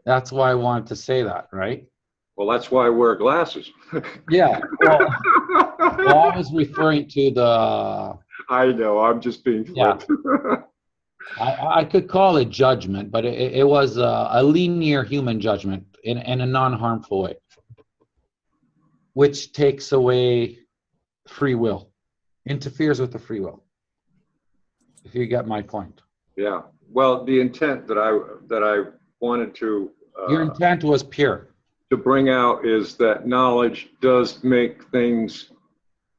That's why I wanted to say that, right? Well, that's why I wear glasses. Yeah. Well, I was referring to the. I know. I'm just being flip. Yeah. I could call it judgment, but it was a linear human judgment in a non-harmful way, which takes away free will, interferes with the free will. If you get my point. Yeah. Well, the intent that I wanted to Your intent was pure. To bring out is that knowledge does make things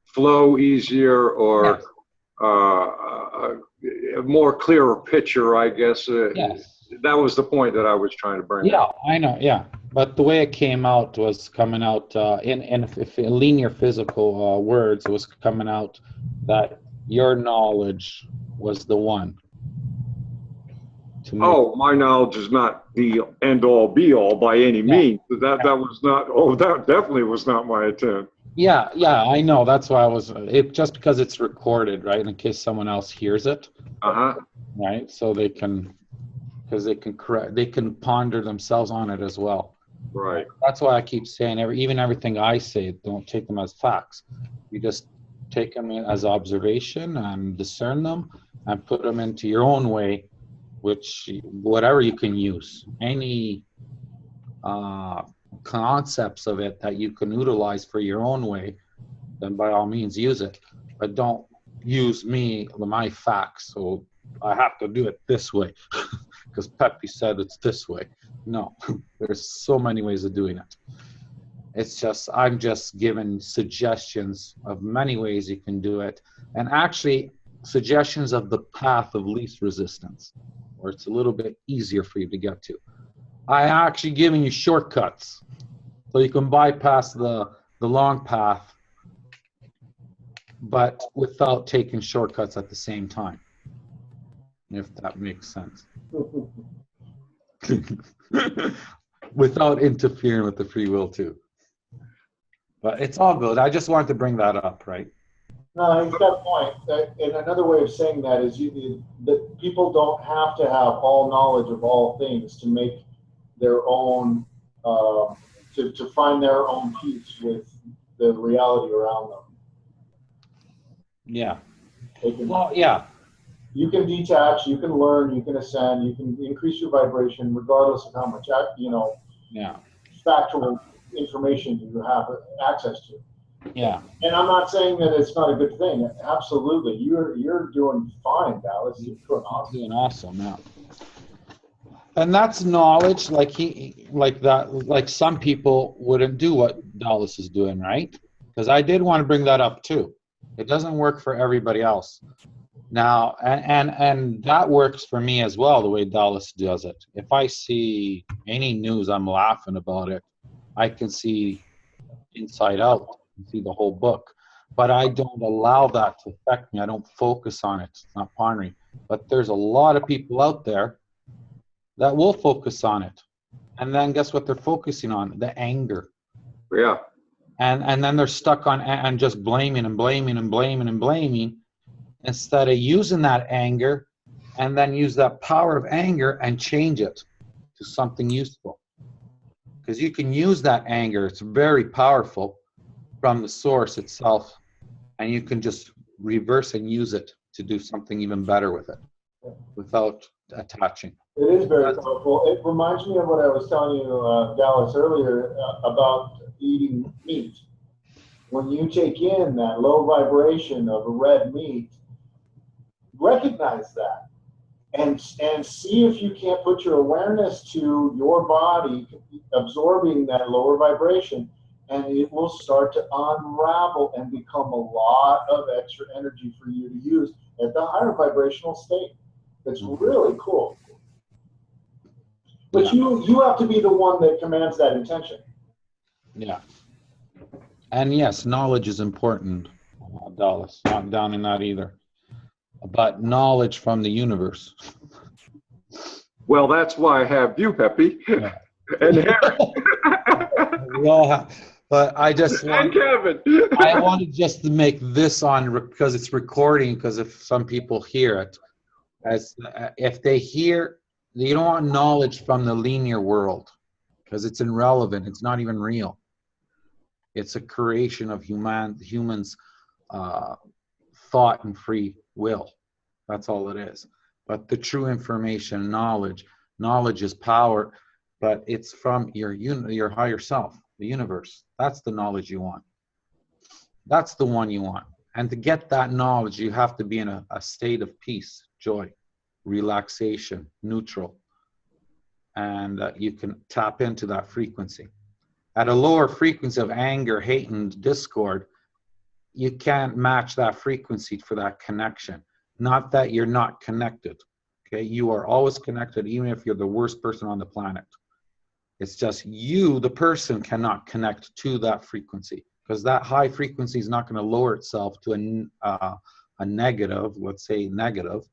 flow easier, or a more clearer picture, I guess. Yes. That was the point that I was trying to bring out. Yeah, I know. Yeah, but the way it came out was coming out in linear physical words. It was coming out that your knowledge was the one. Oh, my knowledge is not the end all be all by any means. That was not. Oh, that definitely was not my intent. Yeah, I know. That's why I was. Just because it's recorded, right? In case someone else hears it. Right, so they can. Because they can ponder themselves on it as well. Right. That's why I keep saying even everything I say, don't take them as facts. You just take them as observation and discern them and put them into your own way, whatever you can use. Any concepts of it that you can utilize for your own way, then by all means use it. But don't use my facts. So I have to do it this way. Because Pepe said it's this way. No, there's so many ways of doing it. It's just, I'm just giving suggestions of many ways you can do it. And actually, suggestions of the path of least resistance, where it's a little bit easier for you to get to. I actually giving you shortcuts, so you can bypass the long path, but without taking shortcuts at the same time. If that makes sense. Without interfering with the free will too. But it's all good. I just wanted to bring that up, right? No, he's got a point. And another way of saying that is that people don't have to have all knowledge of all things to make their own, to find their own peace with the reality around them. Yeah. Well, yeah. You can detach, you can learn, you can ascend, you can increase your vibration regardless of how much, factual information you have access to. Yeah. And I'm not saying that it's not a good thing. Absolutely, you're doing fine, Dallas. You're doing awesome. Doing awesome, yeah. And that's knowledge, like some people wouldn't do what Dallas is doing, right? Because I did want to bring that up too. It doesn't work for everybody else. Now, and that works for me as well, the way Dallas does it. If I see any news, I'm laughing about it. I can see inside out, see the whole book. But I don't allow that to affect me. I don't focus on it. It's not pondering. But there's a lot of people out there that will focus on it. And then guess what they're focusing on? The anger. Yeah. And then they're stuck on and just blaming and blaming and blaming and blaming instead of using that anger and then use that power of anger and change it to something useful. Because you can use that anger. It's very powerful from the source itself. And you can just reverse and use it to do something even better with it without attaching. It is very powerful. It reminds me of what I was telling you, Dallas, earlier about eating meat. When you take in that low vibration of a red meat, recognize that and see if you can't put your awareness to your body absorbing that lower vibration, and it will start to unravel and become a lot of extra energy for you to use at the higher vibrational state. It's really cool. But you have to be the one that commands that intention. Yeah. And yes, knowledge is important, Dallas. Not down in that either. But knowledge from the universe. Well, that's why I have you, Peppy, Yeah. and Harry, We all have, but I just and Kevin. I wanted just to make this on because it's recording. Because if some people hear it, as if they hear, you don't want knowledge from the linear world because it's irrelevant. It's not even real. It's a creation of humans' thought and free will. That's all it is. But the true information, knowledge is power, but it's from your higher self, the universe. That's the knowledge you want. That's the one you want. And to get that knowledge, you have to be in a state of peace, joy, relaxation, neutral. And you can tap into that frequency. At a lower frequency of anger, hate, and discord, you can't match that frequency for that connection. Not that you're not connected. Okay, you are always connected, even if you're the worst person on the planet. It's just you, the person, cannot connect to that frequency because that high frequency is not going to lower itself to a negative, let's say negative,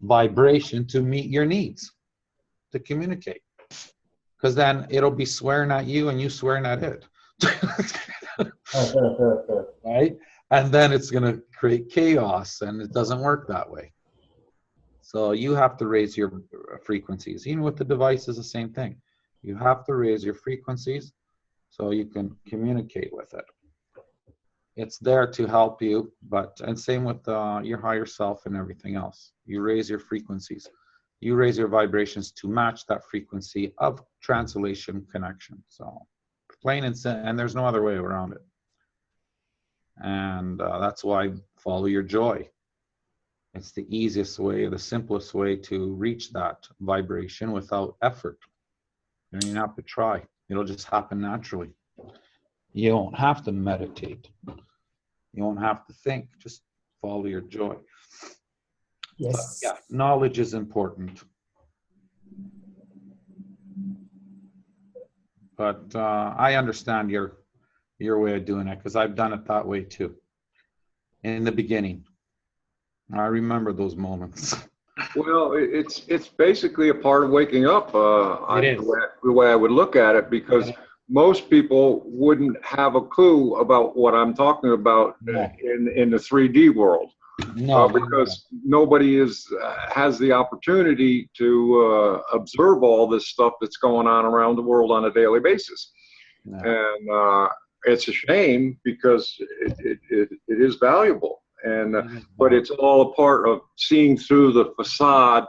vibration to meet your needs, to communicate. Because then it'll be swearing at you and you swearing at it. Right? And then it's going to create chaos, and it doesn't work that way. So you have to raise your frequencies. Even with the device is the same thing. You have to raise your frequencies so you can communicate with it. It's there to help you, and same with your higher self and everything else. You raise your frequencies. You raise your vibrations to match that frequency of translation connection. So plain and simple, and there's no other way around it. And that's why follow your joy. It's the easiest way, the simplest way to reach that vibration without effort. You don't even have to try. It'll just happen naturally. You don't have to meditate. You won't have to think. Just follow your joy. Yes. But yeah, knowledge is important. But I understand your way of doing it because I've done it that way too. In the beginning, I remember those moments. Well, it's basically a part of waking up. It is. The way I would look at it, because most people wouldn't have a clue about what I'm talking about in the 3D world. No, because nobody has the opportunity to observe all this stuff that's going on around the world on a daily basis. no. And it's a shame because it is valuable. And but it's all a part of seeing through the facade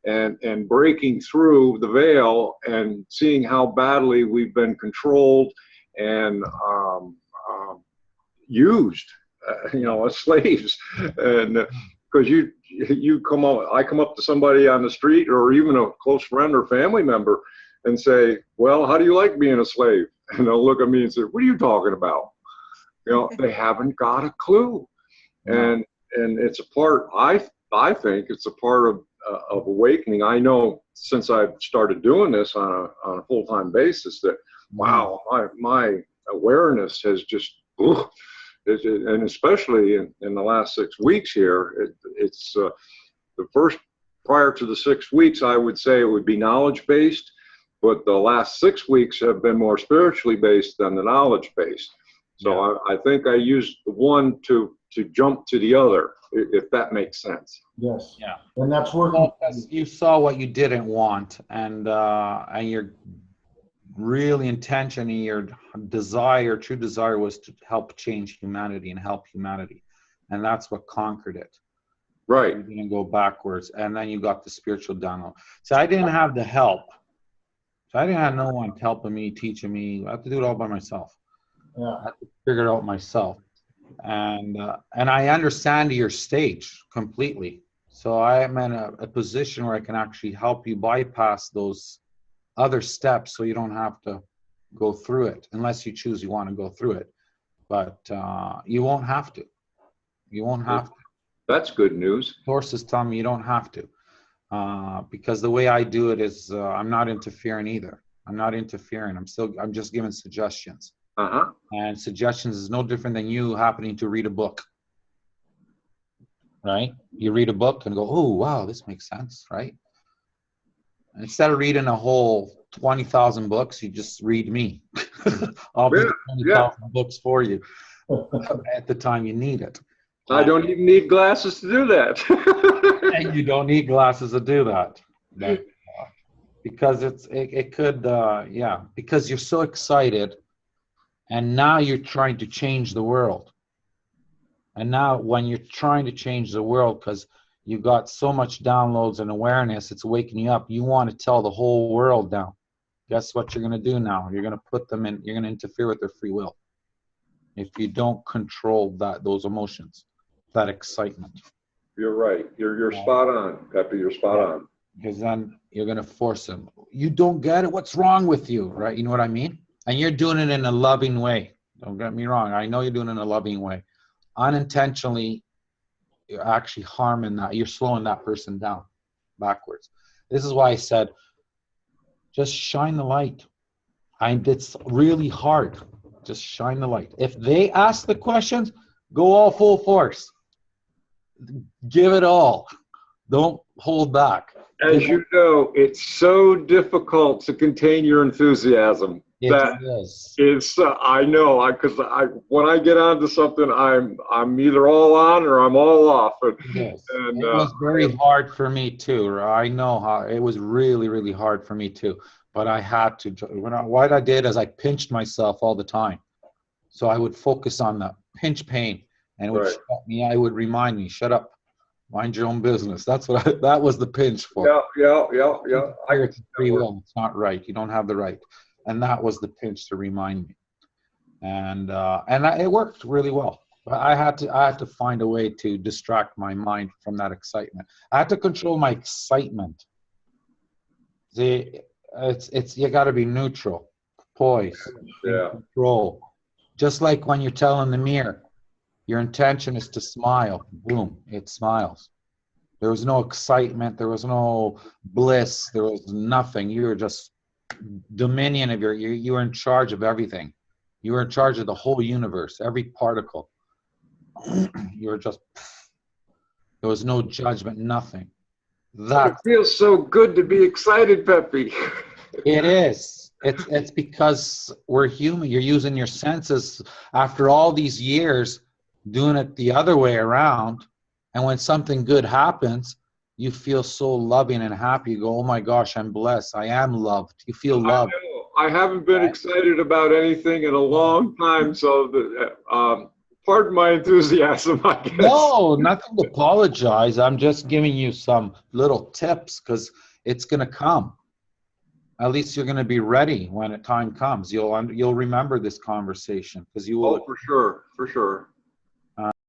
and breaking through the veil and seeing how badly we've been controlled and used, as slaves. And because I come up to somebody on the street or even a close friend or family member and say, well, how do you like being a slave? And they'll look at me and say, what are you talking about? They haven't got a clue. And it's a part, I think it's a part of awakening. I know since I've started doing this on a full-time basis that, wow, my awareness has just, and especially in the last 6 weeks here, it's the first, prior to the 6 weeks, I would say it would be knowledge-based, but the last 6 weeks have been more spiritually based than the knowledge-based. So I think I used the one to jump to the other, if that makes sense. Yes. Yeah. And that's working. You saw what you didn't want, and your real intention and your desire, true desire, was to help change humanity and help humanity. And that's what conquered it. Right. You didn't go backwards. And then you got the spiritual download. So I didn't have the help. So I didn't have no one helping me, teaching me. I had to do it all by myself. Yeah. I had to figure it out myself. And I understand your stage completely. So I am in a position where I can actually help you bypass those other steps so you don't have to go through it, unless you choose you want to go through it. But you won't have to. You won't have to. That's good news. Sources tell me you don't have to. Because the way I do it is I'm not interfering either. I'm not interfering. I'm just giving suggestions. Uh-huh. And suggestions is no different than you happening to read a book. Right? You read a book and go, oh, wow, this makes sense, right? Instead of reading a whole 20,000 books, you just read me. I'll do 20,000 books for you at the time you need it. I don't even need glasses to do that. And you don't need glasses to do that. Because because you're so excited, and now you're trying to change the world. And now when you're trying to change the world, because you got so much downloads and awareness, it's waking you up. You want to tell the whole world now. Guess what you're going to do now? You're going to put them in, you're going to interfere with their free will. If you don't control those emotions, that excitement. You're right. You're spot on, Pepe. You're spot on. Because then you're going to force them. You don't get it? What's wrong with you? Right? You know what I mean? And you're doing it in a loving way. Don't get me wrong. I know you're doing it in a loving way. Unintentionally, you're actually harming that. You're slowing that person down backwards. This is why I said, just shine the light. It's really hard. Just shine the light. If they ask the questions, go all full force. Give it all. Don't hold back. As you know, it's so difficult to contain your enthusiasm. That is, I know, because when I get onto something, I'm either all on or I'm all off. And it was very hard for me too. I know how it was really, really hard for me too. But I had to. What I did is I pinched myself all the time, so I would focus on the pinch pain, and it would shut me. I would remind me, shut up, mind your own business. That's what that was the pinch for. Yeah. It's free will. It's not right. You don't have the right. And that was the pinch to remind me, and it worked really well. But I had to find a way to distract my mind from that excitement. I had to control my excitement. It's you got to be neutral, poise, control. Just like when you're telling the mirror, your intention is to smile. Boom, it smiles. There was no excitement. There was no bliss. There was nothing. You were just dominion of you were in charge of everything. You were in charge of the whole universe, every particle. You were just, there was no judgment, nothing. It feels so good to be excited, Pepe. It is. It's because we're human. You're using your senses after all these years doing it the other way around. And when something good happens, you feel so loving and happy. You go, oh my gosh, I'm blessed. I am loved. You feel loved. I haven't been excited about anything in a long time, so pardon my enthusiasm, I guess. No, nothing to apologize. I'm just giving you some little tips because it's going to come. at least you're going to be ready when the time comes. You'll remember this conversation because you will. Oh, for sure, for sure.